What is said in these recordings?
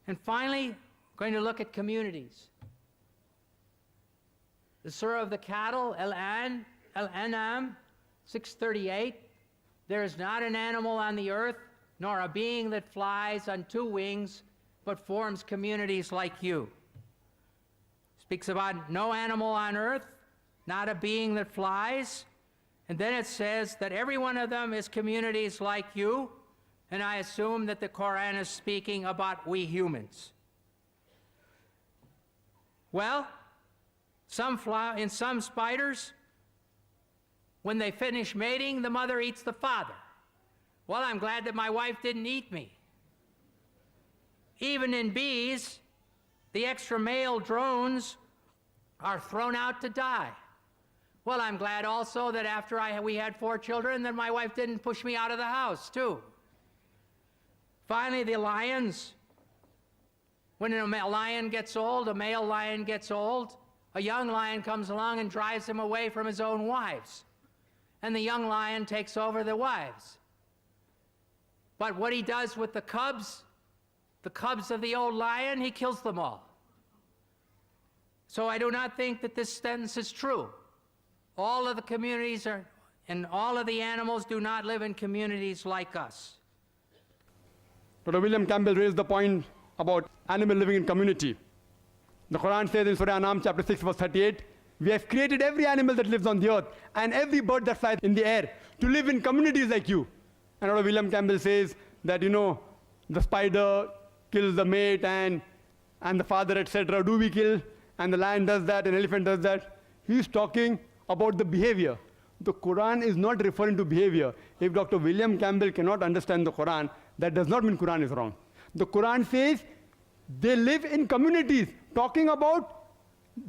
And finally, we're going to look at communities. The Surah of the Cattle, Al-An'am 638, there is not an animal on the earth, nor a being that flies on two wings, but forms communities like you. Speaks about no animal on earth, not a being that flies, and then it says that every one of them is communities like you, and I assume that the Quran is speaking about we humans. Well, in some spiders, when they finish mating, the mother eats the father. Well, I'm glad that my wife didn't eat me. Even in bees, the extra male drones are thrown out to die. Well, I'm glad also that after we had 4 children, that my wife didn't push me out of the house, too. Finally, the lions. When a lion gets old, a male lion gets old, a young lion comes along and drives him away from his own wives. And the young lion takes over the wives. But what he does with the cubs of the old lion, he kills them all. So I do not think that this sentence is true. All of the communities and all of the animals do not live in communities like us. Dr. William Campbell raised the point about animal living in community. The Quran says in Surah An'am chapter 6 verse 38, we have created every animal that lives on the earth and every bird that flies in the air to live in communities like you. And Dr. William Campbell says that, the spider kills the mate and the father, etc. Do we kill? And the lion does that, an elephant does that. He's talking about the behavior. The Quran is not referring to behavior. If Dr. William Campbell cannot understand the Quran, that does not mean Quran is wrong. The Quran says they live in communities, talking about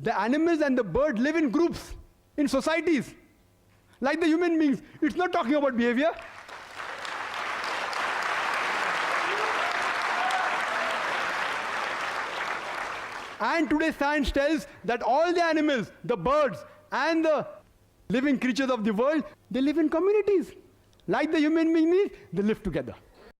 the animals and the birds live in groups, in societies, like the human beings. It's not talking about behavior. And today science tells that all the animals, the birds, and the living creatures of the world, they live in communities. Like the human beings, they live together.